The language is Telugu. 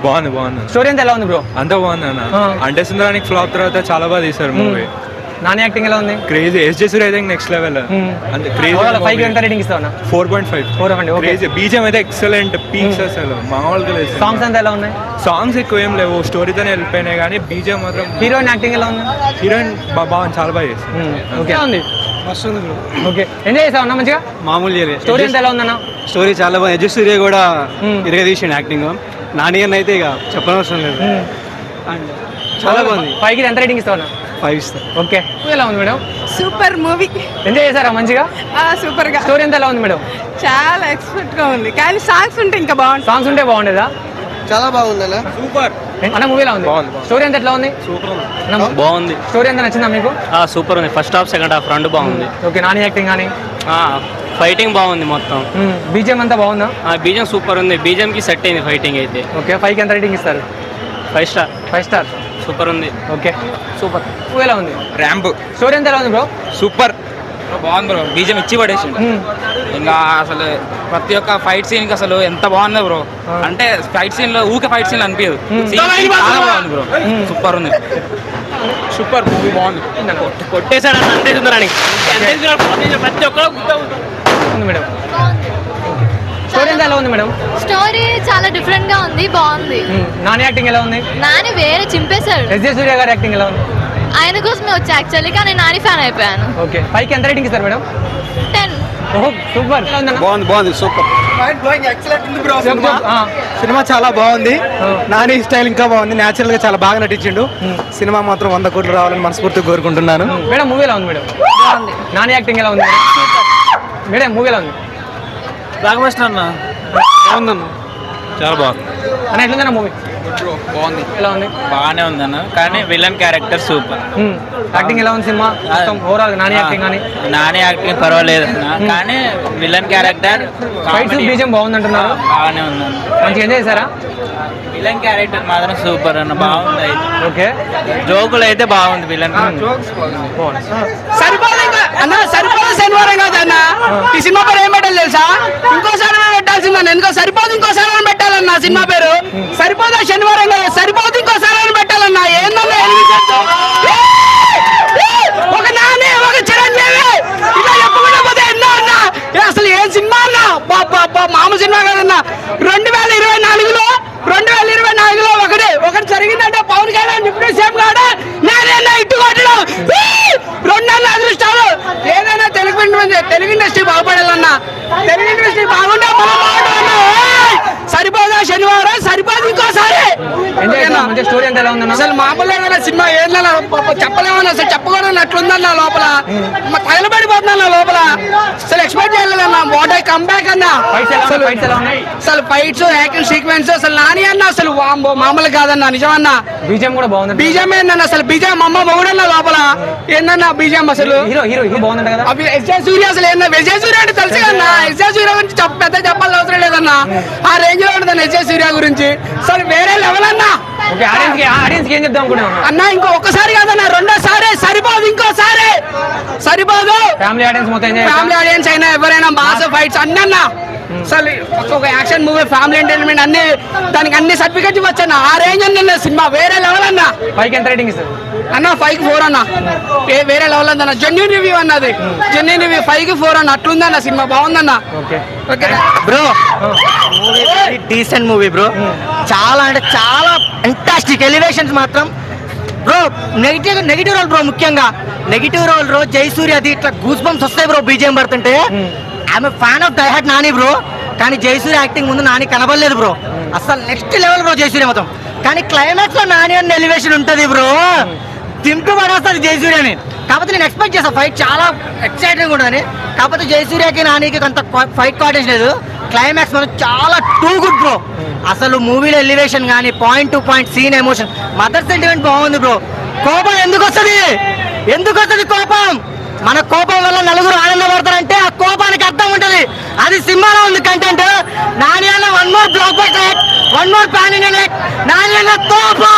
బాగుంది బాగుంది. స్టోరీ అంతా ఎలా ఉంది బ్రో? అంతా బాగుంది అన్న. అంటే సుందరానికి ఫ్లాప్ తర్వాత చాలా బాగా తీశారు మూవీ. నాని యాక్టింగ్ ఎలా ఉంది? క్రేజీ. ఎస్జే సూర్య అయితే నెక్స్ట్ లెవెల్. అంటే క్రేజీ. 5 ఎంత రేటింగ్ ఇస్తావు? 4.5. 4 ఓకే. క్రేజీ. బీజం అయితే ఎక్సలెంట్ పీక్స్ అసలు మామూలుగా లేదు. సాంగ్స్ అంతా ఎలా ఉన్నాయి? సాంగ్స్ ఎక్కువ ఏం లేవు, స్టోరీతోనే వెళ్ళిపోయినాయి కానీ బీజం మాత్రం. హీరోయిన్ యాక్టింగ్ ఎలా ఉంది? హీరోయిన్ బాగుంది, చాలా బాగా చేసింది. ఓకే ఉంది. ఓకే, ఎంజాయ్ చేసావు అన్న మంచిగా? మామూలు స్టోరీ అంతా ఎలా ఉందన్న? స్టోరీ చాలా బాగుంది. ఎడ్జు సూర్య కూడా ఇరగదీసిండు యాక్టింగ్. నాని అన్న అయితే ఇక చెప్పనవసరం లేదు. అండ్ చాలా బాగుంది. 5కి ఎంత రేటింగ్ ఇస్తావు అన్న? 5 ఇస్తా. ఓకే, ఎలా ఉంది మేడం? Super movie. ఎంజాయ్ చేశారా మంచిగా? సూపర్ గా. స్టోరీ ఎంత ఎలా ఉంది మేడం? చాలా ఎక్స్పెక్ట్ గా ఉంది, కానీ సాంగ్స్ ఉంటే ఇంకా బాగుంటుంది. సాంగ్స్ ఉంటే బాగుండేదా? చాలా బాగుంది అన్న. సూపర్ అన్న మూవీ ఎలా ఉంది? స్టోరీ ఎంత ఎట్లా ఉంది? బాగుంది. స్టోరీ ఎంత నచ్చిందా మీకు? సూపర్ ఉంది. ఫస్ట్ హాఫ్ సెకండ్ హాఫ్ రెండు బాగుంది. ఓకే, నాని యాక్టింగ్ కానీ ఫైటింగ్ బాగుంది మొత్తం. బీజిఎం అంతా బాగుందా? బీజం సూపర్ ఉంది. బీజం కి సెట్ అయింది ఫైటింగ్ అయితే. ఓకే, 5కి ఎంత రేటింగ్ ఇస్తారు? 5 స్టార్. 5 స్టార్. సూపర్ ఉంది. Okay, super. మూవీ ఎలా ఉంది? ర్యాంప్. స్టోరీ ఎంత ఎలా ఉంది బ్రో? సూపర్ బాగుంది బ్రో. బీజం ఇచ్చి పడేసిండు. ఇంకా అసలు ప్రతి ఒక్క ఫైట్ సీన్ అసలు ఎంత బాగుంది బ్రో. అంటే ఫైట్ సీన్ లో ఊకే ఫైట్ సీన్ అనిపించదు. చాలా బాగుంది బ్రో. సూపర్ ఉంది. సూపర్ మూవీ బాగుంది. కొట్టేశాడు అన్న అంతే సుందరానికి. ప్రతి ఒక్కరు ఉంది మేడం. స్టోరీ ఎంత ఎలా ఉంది మేడం? స్టోరీ చాలా డిఫరెంట్ గా ఉంది, బాగుంది. నాని యాక్టింగ్ ఎలా ఉంది? నాని వేరే చింపేశాడు. ఎస్జే సూర్య గారి యాక్టింగ్ ఎలా ఉంది? ఆయన కోసమే వచ్చా యాక్చువల్లీ, కానీ నాని ఫ్యాన్ అయిపోయాను. ఓకే, 5కి ఎంత రేటింగ్ ఇస్తారు మేడం? 10. ఓహో, సూపర్. ఎలా ఉందన్న? బాగుంది సూపర్. సినిమా చాలా బాగుంది. నాని స్టైల్ ఇంకా బాగుంది. న్యాచురల్ గా చాలా బాగా నటించిండు. సినిమా మాత్రం 100 కోట్లు రావాలని మనస్ఫూర్తిగా కోరుకుంటున్నాను. మేడం మూవీ ఎలా ఉంది మేడం? నాని యాక్టింగ్ ఎలా ఉంది మేడం? మూవీ ఎలా ఉంది? రాఘవేశ్వర అన్న బాగుందన్న. చాలా బాగుంది అన్న, ఎట్లుందన్న మూవీ? బాగుంది. ఎలా ఉంది? బాగానే ఉంది అన్న, కానీ విలన్ క్యారెక్టర్ సూపర్. యాక్టింగ్ ఎలా ఉంది సినిమా మొత్తం ఓవరాల్? నాని యాక్టింగ్ కానీ నాని యాక్టింగ్ పర్వాలేదు అన్న, కానీ విలన్ క్యారెక్టర్ ఫైట్స్ బీజం బాగుంది అంటున్నారు. బాగానే ఉంది అన్న. మంచిగా ఎంజాయ్ చేశారా? విలన్ క్యారెక్టర్ మాత్రం సూపర్ అన్న, బాగుంది. అయితే ఓకే, జోకులు అయితే బాగుంది. విలన్ సరిపోదు ఇంకా అన్న, సరిపోదు శనివారం కాదు అన్న. ఈ సినిమా పేరు ఏం పెట్టాలి తెలుసా? ఇంకోసారి పెట్టాల్సిందన్న. ఎందుకో సరిపోదు ఇంకోసారి పెట్టాలన్న. సినిమా పేరు సరిపోదా శనివారం కాదు, సరిపోదు ఇంకోసారి పెట్టాలన్న. ఏందన్నా ఒక నాని ఒక చిరంజీవి ఇలా చెప్పకుండా పోతే ఎన్నో అన్నా. అసలు ఏం సినిమా అన్నా? మామూలు సినిమా కాదన్నా. 2024లో ఒకటి జరిగిందంటే పవన్ కళ్యాణ్ ఇప్పుడు సేమ్ కాడా నేనైనా ఇట్టు కొట్టడం 2 నెలల అదృష్టాలు. ఏదైనా తెలుగు ఇండస్ట్రీ బాగుపడాలన్నా. తెలుగు ఇండస్ట్రీ బాగుంటే సరిపోదా శనివారం, సరిపోదు ఇంకోసారి. స్టోరీ ఎంత ఎలా ఉందన్న? అసలు మామూలుగా సినిమా ఏందన్నా చెప్పలేమన్నా. అసలు చెప్పకూడదు అట్లుందన్న. లోపల తగలబడిపోతున్నా లోపల. అసలు ఎక్స్పెక్ట్ చేయలేదన్నా. వాట్ ఐ కమ్ బ్యాక్ అన్నా. అసలు ఫైట్స్ యాక్షన్ సీక్వెన్స్ అసలు నాని అన్న అసలు మామూలు కాదన్నా. నిజమన్నా. బీజం కూడా బాగుంది. బీజం ఏందన్న అసలు? బీజం అమ్మ మొగుడన్న లోపల ఏందన్నా బీజం అసలు? హీరో బాగుంది కదా. ఎస్జే సూర్య అసలు ఏందా? విజయ్ సూర్య అంటే తెలుసు కదన్నా. ఎస్జే సూర్య గురించి పెద్ద చెప్పాల్సిన అవసరం లేదన్నా. ఆ రేంజ్ లో ఉంటుంది ఎస్జే సూర్య గురించి. అసలు వేరే లెవెల్ అన్నా. ఆడియన్స్ ఏం చెప్దాం అనుకున్నాను అన్న? ఇంకో ఒక్కసారి కాదన్నా, రెండోసారి సరిపోదు, ఇంకోసారి సరిపోదు. ఫ్యామిలీ ఆడియన్స్ మొత్తం ఫ్యామిలీ ఆడియన్స్ అయినా ఎవరైనా మాస్ ఫైట్స్ అన్ని అన్న. అసలు ఒక యాక్షన్ మూవీ, ఫ్యామిలీ ఎంటర్టైన్మెంట్ అన్ని, దానికి అన్ని సర్టిఫికెట్స్ వచ్చాను. ఆ రేంజ్ అన్న సినిమా వేరే లెవెల్ అన్న. 5కి ఎంత రేటింగ్ ఇస్తారు అన్న? 5కి 4 అన్న. వేరే లెవెల్ అన్న. జెన్యూన్ రివ్యూ అన్నది. జెన్యూన్ రివ్యూ 5కి 4 అన్న. అట్లుందన్న సినిమా, బాగుందన్న. Okay bro, movie decent movie bro. చాలా అంటే చాలా ఫెంటాస్టిక్. ఎలివేషన్స్ మాత్రం బ్రో. Negative role bro. ముఖ్యంగా నెగిటివ్ రోల్ బ్రో. జయసూర్య అది ఇట్లా గూస్ బంప్స్ వస్తాయి బ్రో బీజిఎం పడుతుంటే. I'm fan of die hard Nani bro. కానీ జయసూర్య యాక్టింగ్ ముందు నాని కనబడలేదు బ్రో. అసలు నెక్స్ట్ లెవెల్ బ్రో జయసూర్య మొత్తం. కానీ క్లైమాక్స్ లో నాని అన్న ఎలివేషన్ ఉంటది బ్రో. దింపు పడేస్తుంది జయసూర్యని. కాకపోతే నేను ఎక్స్పెక్ట్ చేస్తాను ఫైట్ చాలా ఎక్సైటింగ్ ఉంటుంది. కాకపోతే జయసూర్యకి నానికి అంత ఫైట్ కాటేజ్ లేదు. క్లైమాక్స్ మనం చాలా టూ గుడ్ బ్రో. అసలు మూవీలో ఎలివేషన్ కానీ point to point scene emotion, mother sentiment బాగుంది బ్రో. కోపం ఎందుకు వస్తుంది కోపం? మన కోపం వల్ల నలుగురు ఆనందపడతారంటే ఆ కోపానికి అర్థం ఉంటుంది. అది సినిమాలో ఉంది కంటెంట్. నాని అన్న 1 more block buster, 1 more pan India, Nani అన్న తోపు.